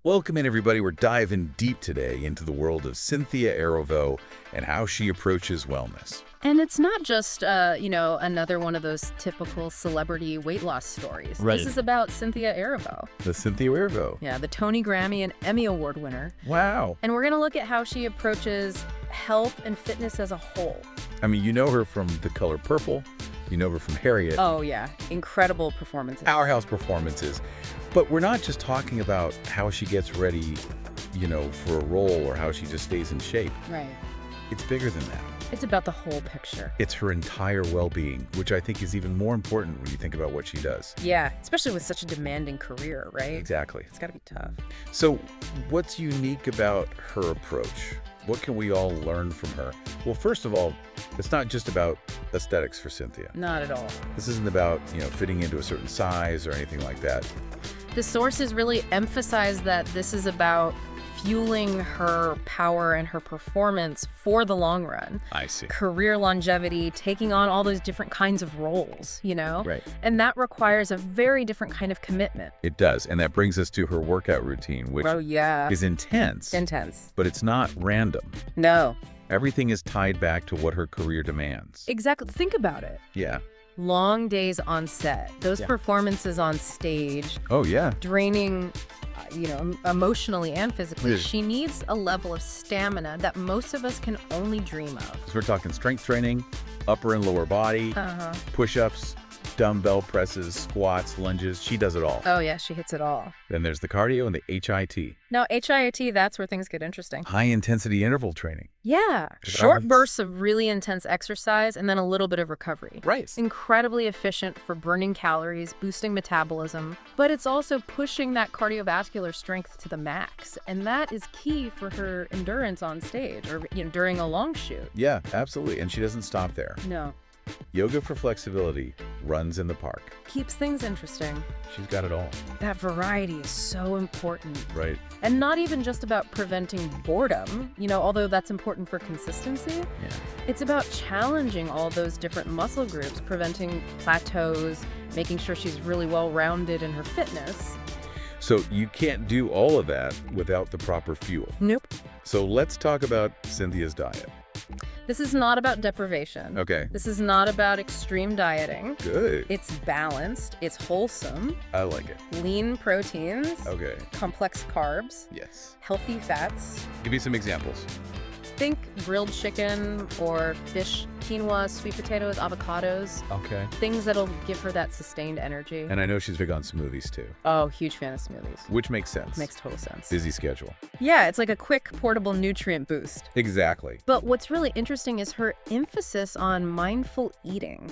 Welcome in, everybody. We're diving deep today into the world of Cynthia Erivo and how she approaches wellness. And it's not just, another one of those typical celebrity weight loss stories. Right. This is about Cynthia Erivo. The Cynthia Erivo. Yeah, the Tony, Grammy, and Emmy Award winner. Wow. And we're going to look at how she approaches health and fitness as a whole. I mean, you know her from The Color Purple. You know her from Harriet. Oh, yeah. Incredible performances. Powerhouse performances. But we're not just talking about how she gets ready, for a role or how she just stays in shape. Right. It's bigger than that. It's about the whole picture. It's her entire well-being, which I think is even more important when you think about what she does. Yeah, especially with such a demanding career, right? Exactly. It's got to be tough. So what's unique about her approach? What can we all learn from her? Well, first of all, it's not just about aesthetics for Cynthia. Not at all. This isn't about, fitting into a certain size or anything like that. The sources really emphasize that this is about fueling her power and her performance for the long run. I see. Career longevity, taking on all those different kinds of roles, Right. And that requires a very different kind of commitment. It does. And that brings us to her workout routine, which is intense. Intense. But it's not random. No. Everything is tied back to what her career demands. Exactly. Think about it. Yeah. Long days on set, those performances on stage, Oh, yeah. draining, emotionally and physically. Yeah. She needs a level of stamina that most of us can only dream of. So we're talking strength training, upper and lower body, push-ups, dumbbell presses, squats, lunges. She does it all. Oh, yeah, she hits it all. Then there's the cardio and the HIT. Now, HIIT, that's where things get interesting. High-intensity interval training. Yeah. Short bursts of really intense exercise and then a little bit of recovery. Right. It's incredibly efficient for burning calories, boosting metabolism, but it's also pushing that cardiovascular strength to the max. And that is key for her endurance on stage or during a long shoot. Yeah, absolutely. And she doesn't stop there. No. Yoga for flexibility runs in the park. Keeps things interesting. She's got it all. That variety is so important. Right. And not even just about preventing boredom, although that's important for consistency. Yeah. It's about challenging all those different muscle groups, preventing plateaus, making sure she's really well-rounded in her fitness. So you can't do all of that without the proper fuel. Nope. So let's talk about Cynthia's diet. This is not about deprivation. Okay. This is not about extreme dieting. Good. It's balanced. It's wholesome. I like it. Lean proteins. Okay. Complex carbs. Yes. Healthy fats. Give me some examples. Think grilled chicken or fish, quinoa, sweet potatoes, avocados. Okay. Things that'll give her that sustained energy. And I know she's big on smoothies too, Oh, huge fan of smoothies. which makes sense. Makes total sense. Busy schedule. Yeah, it's like a quick portable nutrient boost. Exactly. But what's really interesting is her emphasis on mindful eating.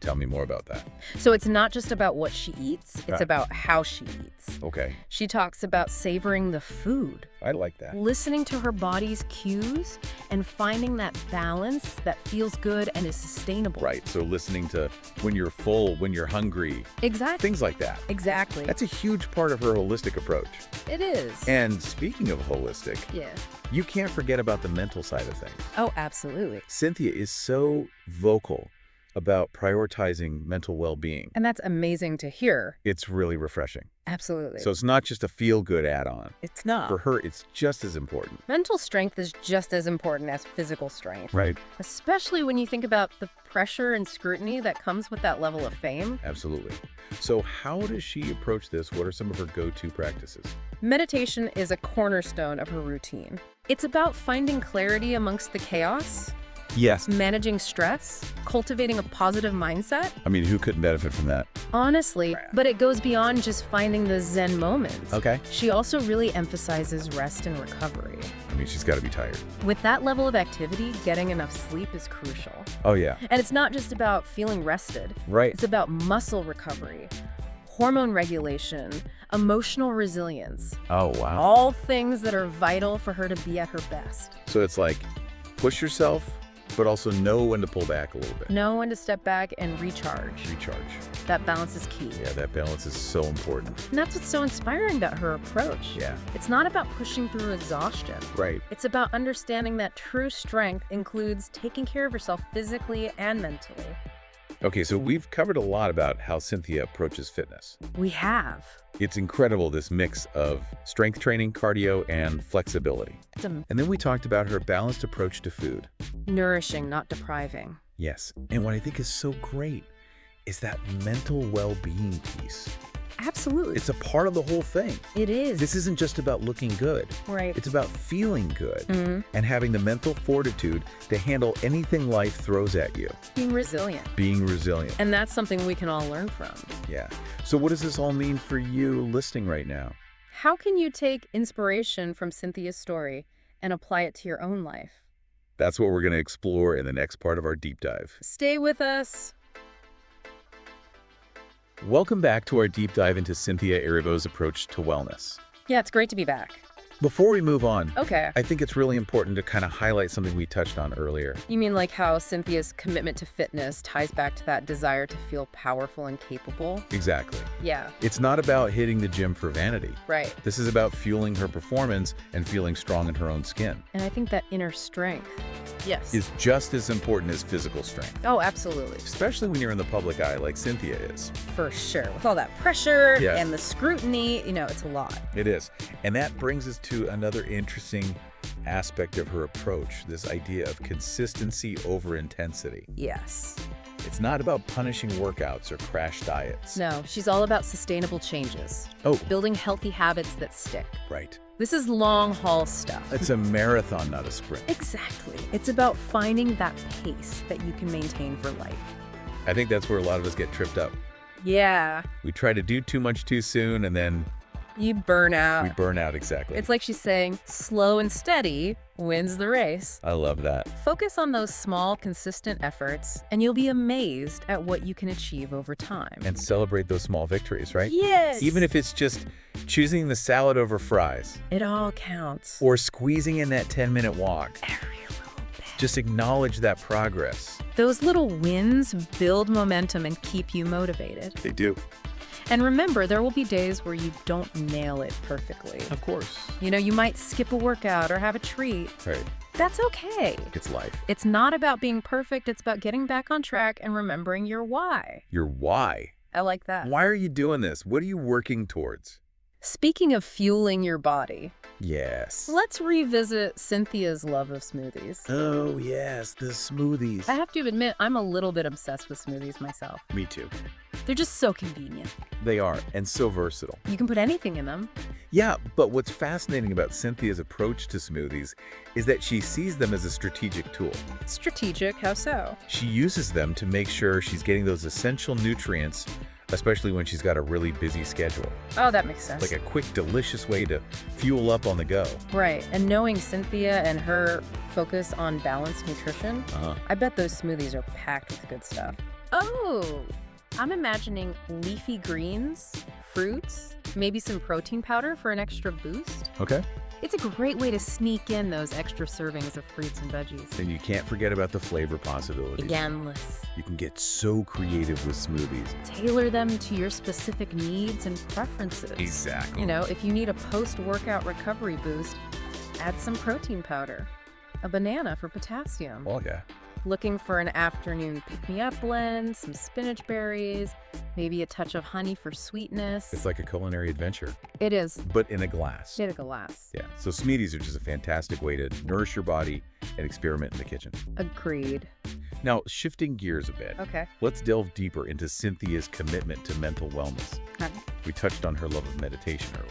Tell me more about that. So it's not just about what she eats, it's Right. about how she eats. Okay. She talks about savoring the food, I like that. listening to her body's cues, and finding that balance that feels good and is sustainable. Right. So listening to when you're full, when you're hungry, Exactly. things like that. Exactly. That's a huge part of her holistic approach. It is. And speaking of holistic, Yeah. you can't forget about the mental side of things. Oh, absolutely. Cynthia is so vocal about prioritizing mental well-being. And that's amazing to hear. It's really refreshing. Absolutely. So it's not just a feel-good add-on. it's not. For her, it's just as important. Mental strength is just as important as physical strength. Right. Especially when you think about the pressure and scrutiny that comes with that level of fame. Absolutely. So how does she approach this? What are some of her go-to practices? Meditation is a cornerstone of her routine. It's about finding clarity amongst the chaos, Yes. managing stress, cultivating a positive mindset. I mean, who couldn't benefit from that? Honestly, but it goes beyond just finding the Zen moments. Okay. She also really emphasizes rest and recovery. I mean, she's got to be tired. With that level of activity, getting enough sleep is crucial. Oh, yeah. And it's not just about feeling rested. Right. It's about muscle recovery, hormone regulation, emotional resilience. Oh, wow. All things that are vital for her to be at her best. So it's like push yourself, but also know when to pull back a little bit. Know when to step back and recharge. Recharge. That balance is key. Yeah, that balance is so important. And that's what's so inspiring about her approach. Yeah. It's not about pushing through exhaustion. Right. It's about understanding that true strength includes taking care of yourself physically and mentally. Okay, so we've covered a lot about how Cynthia approaches fitness. We have. It's incredible, this mix of strength training, cardio, and flexibility. It's a And then we talked about her balanced approach to food. nourishing, not depriving. Yes, and what I think is so great is that mental well-being piece. Absolutely. It's a part of the whole thing. It is. This isn't just about looking good. Right. It's about feeling good Mhm. and having the mental fortitude to handle anything life throws at you. Being resilient. Being resilient. And that's something we can all learn from. Yeah. So what does this all mean for you listening right now? How can you take inspiration from Cynthia's story and apply it to your own life? That's what we're going to explore in the next part of our deep dive. Stay with us. Welcome back to our deep dive into Cynthia Erivo's approach to wellness. Yeah, it's great to be back. Before we move on, Okay. I think it's really important to kind of highlight something we touched on earlier. You mean like how Cynthia's commitment to fitness ties back to that desire to feel powerful and capable? Exactly. Yeah, It's not about hitting the gym for vanity. right. This is about fueling her performance and feeling strong in her own skin. And I think that inner strength, yes. Is just as important as physical strength, Oh, absolutely. especially when you're in the public eye like Cynthia is. For sure. With all that pressure Yeah. and the scrutiny, it's a lot. It is. And that brings us to another interesting aspect of her approach, this idea of consistency over intensity. Yes. It's not about punishing workouts or crash diets. No, she's all about sustainable changes, Oh, building healthy habits that stick. right. This is long haul stuff. It's a marathon, not a sprint. Exactly. It's about finding that pace that you can maintain for life. I think that's where a lot of us get tripped up. Yeah. We try to do too much too soon, and then You burn out. we burn out. Exactly. It's like she's saying, slow and steady wins the race. I love that. Focus on those small, consistent efforts, and you'll be amazed at what you can achieve over time. And celebrate those small victories, right? Yes! Even if it's just choosing the salad over fries it all counts. or squeezing in that 10-minute walk. Every little bit. Just acknowledge that progress. Those little wins build momentum and keep you motivated. They do. And remember, there will be days where you don't nail it perfectly. Of course. You might skip a workout or have a treat. Right. That's okay. It's life. It's not about being perfect. It's about getting back on track and remembering your why. Your why. I like that. Why are you doing this? What are you working towards? Speaking of fueling your body, Yes. let's revisit Cynthia's love of smoothies. Oh, yes, the smoothies. I have to admit, I'm a little bit obsessed with smoothies myself. Me too. They're just so convenient. They are, and so versatile. You can put anything in them. Yeah, but what's fascinating about Cynthia's approach to smoothies is that she sees them as a strategic tool. Strategic, how so? She uses them to make sure she's getting those essential nutrients, especially when she's got a really busy schedule. Oh, that makes sense. Like a quick, delicious way to fuel up on the go. Right, and knowing Cynthia and her focus on balanced nutrition, Uh-huh. I bet those smoothies are packed with good stuff. Oh, I'm imagining leafy greens, fruits, maybe some protein powder for an extra boost. Okay. It's a great way to sneak in those extra servings of fruits and veggies. And you can't forget about the flavor possibilities. Endless. You can get so creative with smoothies. Tailor them to your specific needs and preferences. Exactly. If you need a post-workout recovery boost, add some protein powder. A banana for potassium. Oh, yeah. Looking for an afternoon pick-me-up blend, some spinach berries, maybe a touch of honey for sweetness. It's like a culinary adventure, It is. but in a glass. Get a glass. Yeah. So smoothies are just a fantastic way to nourish your body and experiment in the kitchen. Agreed. Now, shifting gears a bit, Okay. let's delve deeper into Cynthia's commitment to mental wellness. We touched on her love of meditation earlier.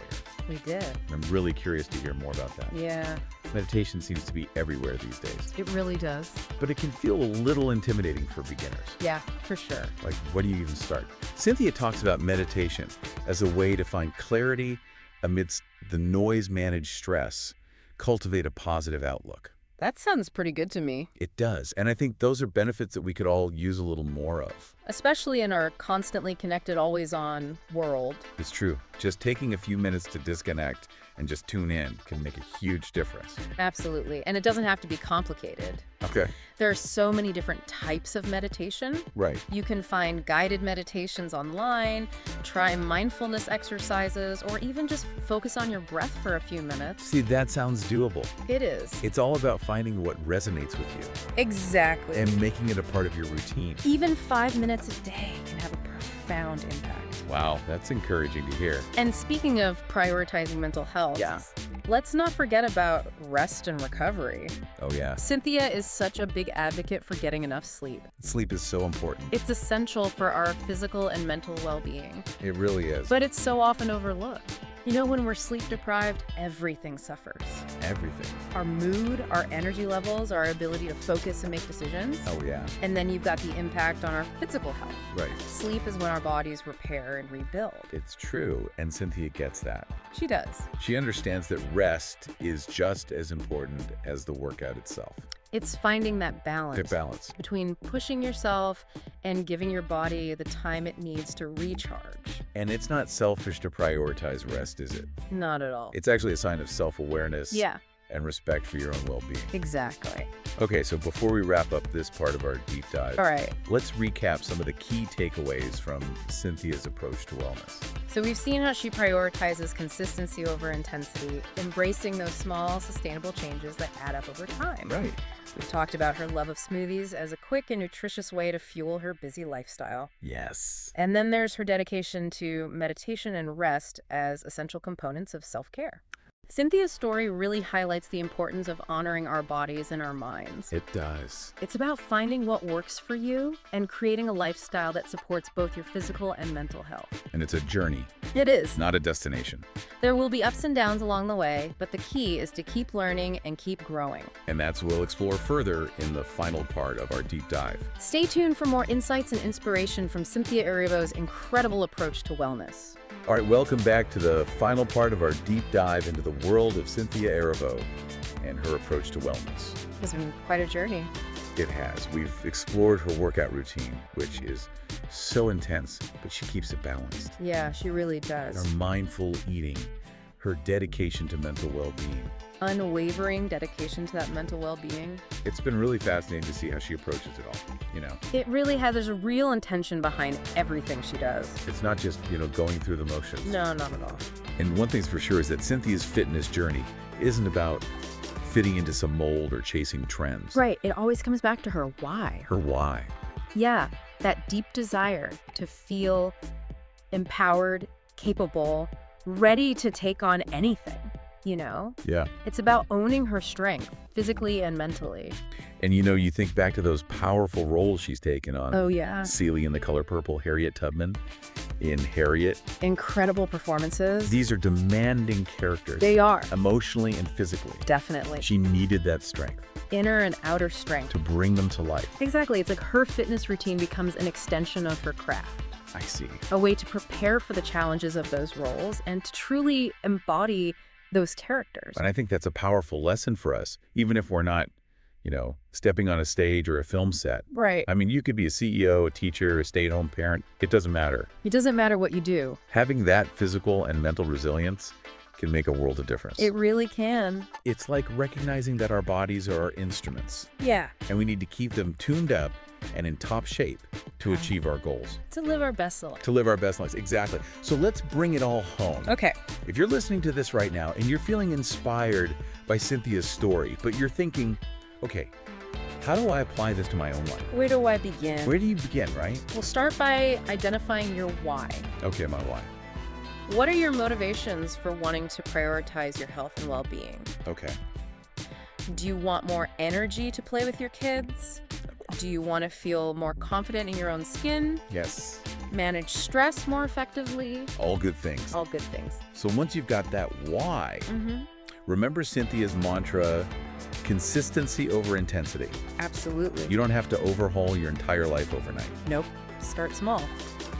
We did. I'm really curious to hear more about that. Yeah, Meditation seems to be everywhere these days, it really does. but it can feel a little intimidating for beginners. Yeah, for sure. Like, where do you even start? Cynthia talks about meditation as a way to find clarity amidst the noise-managed stress, cultivate a positive outlook. That sounds pretty good to me. It does, and I think those are benefits that we could all use a little more of. Especially in our constantly connected, always-on world. It's true. Just taking a few minutes to disconnect and just tune in can make a huge difference. Absolutely. And it doesn't have to be complicated. Okay. There are so many different types of meditation. Right. You can find guided meditations online, try mindfulness exercises, or even just focus on your breath for a few minutes. See, that sounds doable. It is. It's all about finding what resonates with you Exactly. and making it a part of your routine. Even 5-minute minutes a day can have a profound impact. Wow, that's encouraging to hear. And speaking of prioritizing mental health, Yeah. let's not forget about rest and recovery. Oh, yeah. Cynthia is such a big advocate for getting enough sleep. Sleep is so important. It's essential for our physical and mental well-being, It really is. but it's so often overlooked. You know, when we're sleep deprived, everything suffers. Everything. Our mood, our energy levels, our ability to focus and make decisions. Oh, yeah. And then you've got the impact on our physical health. Right. Sleep is when our bodies repair and rebuild. It's true, and Cynthia gets that. She does. She understands that rest is just as important as the workout itself. It's finding that balance. The balance. Between pushing yourself and giving your body the time it needs to recharge. And it's not selfish to prioritize rest, is it? Not at all. It's actually a sign of self-awareness Yeah, and respect for your own well-being. exactly. Okay, so before we wrap up this part of our deep dive, All right. let's recap some of the key takeaways from Cynthia's approach to wellness. So we've seen how she prioritizes consistency over intensity, embracing those small, sustainable changes that add up over time. Right. We've talked about her love of smoothies as a quick and nutritious way to fuel her busy lifestyle. Yes. And then there's her dedication to meditation and rest as essential components of self-care. Cynthia's story really highlights the importance of honoring our bodies and our minds. It does. It's about finding what works for you and creating a lifestyle that supports both your physical and mental health. And it's a journey, It is. not a destination. There will be ups and downs along the way, but the key is to keep learning and keep growing. And that's what we'll explore further in the final part of our deep dive. Stay tuned for more insights and inspiration from Cynthia Erivo's incredible approach to wellness. All right, welcome back to the final part of our deep dive into the world of Cynthia Erivo and her approach to wellness. It's been quite a journey. It has. We've explored her workout routine, which is so intense, but she keeps it balanced. Yeah, she really does. Her mindful eating, her dedication to mental well-being. Unwavering dedication to that mental well-being. It's been really fascinating to see how she approaches it all, It really has, there's a real intention behind everything she does. It's not just, going through the motions. No, not at all. And one thing's for sure is that Cynthia's fitness journey isn't about fitting into some mold or chasing trends. Right, it always comes back to her why. Her why. Yeah, that deep desire to feel empowered, capable, ready to take on anything, Yeah. It's about owning her strength, physically and mentally. And you think back to those powerful roles she's taken on. Oh, yeah. Celie in The Color Purple, Harriet Tubman in Harriet. Incredible performances. These are demanding characters. They are. Emotionally and physically. Definitely. She needed that strength Inner and outer strength. to bring them to life. Exactly. It's like her fitness routine becomes an extension of her craft. I see. A way to prepare for the challenges of those roles and to truly embody those characters. And I think that's a powerful lesson for us, even if we're not, stepping on a stage or a film set. Right. I mean, you could be a CEO, a teacher, a stay-at-home parent. It doesn't matter. It doesn't matter what you do. Having that physical and mental resilience can make a world of difference. It really can. It's like recognizing that our bodies are our instruments, Yeah. and we need to keep them tuned up and in top shape to achieve our goals, To live our best life. to live our best lives. Exactly. So let's bring it all home. Okay. If you're listening to this right now and you're feeling inspired by Cynthia's story, but you're thinking, okay, how do I apply this to my own life? Where do I begin? Where do you begin, right? We'll start by identifying your why. Okay, my why. What are your motivations for wanting to prioritize your health and well-being? Okay. Do you want more energy to play with your kids? Do you want to feel more confident in your own skin? Yes. Manage stress more effectively? All good things. All good things. So once you've got that why, remember Cynthia's mantra, consistency over intensity. Absolutely. You don't have to overhaul your entire life overnight. Nope. Start small.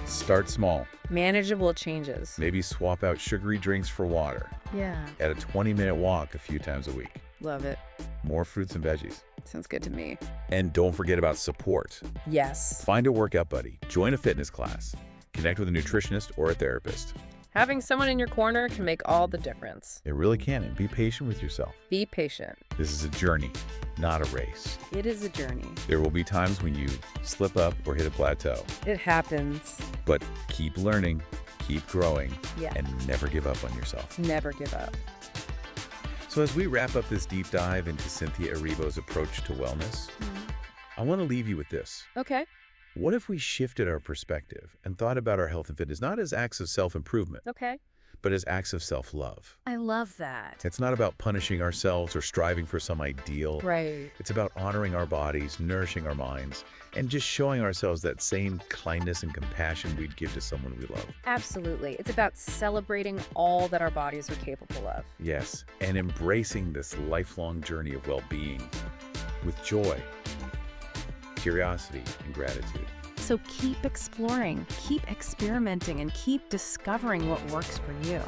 Start small. Manageable changes. Maybe swap out sugary drinks for water. Yeah. Add a 20-minute walk a few times a week. Love it. More fruits and veggies. Sounds good to me. And don't forget about support. Yes. Find a workout buddy. Join a fitness class. Connect with a nutritionist or a therapist. Having someone in your corner can make all the difference. It really can. And be patient with yourself. Be patient. This is a journey, not a race. It is a journey. There will be times when you slip up or hit a plateau. It happens. But keep learning, keep growing, Yeah. and never give up on yourself. Never give up. So as we wrap up this deep dive into Cynthia Erivo's approach to wellness, I want to leave you with this. Okay. What if we shifted our perspective and thought about our health and fitness not as acts of self-improvement, Okay. but as acts of self-love? I love that. It's not about punishing ourselves or striving for some ideal. Right. It's about honoring our bodies, nourishing our minds, and just showing ourselves that same kindness and compassion we'd give to someone we love. Absolutely. It's about celebrating all that our bodies are capable of. Yes, and embracing this lifelong journey of well-being with joy, curiosity, and gratitude. So keep exploring, keep experimenting, and keep discovering what works for you.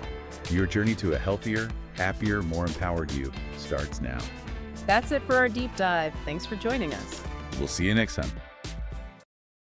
Your journey to a healthier, happier, more empowered you starts now. That's it for our deep dive. Thanks for joining us. We'll see you next time.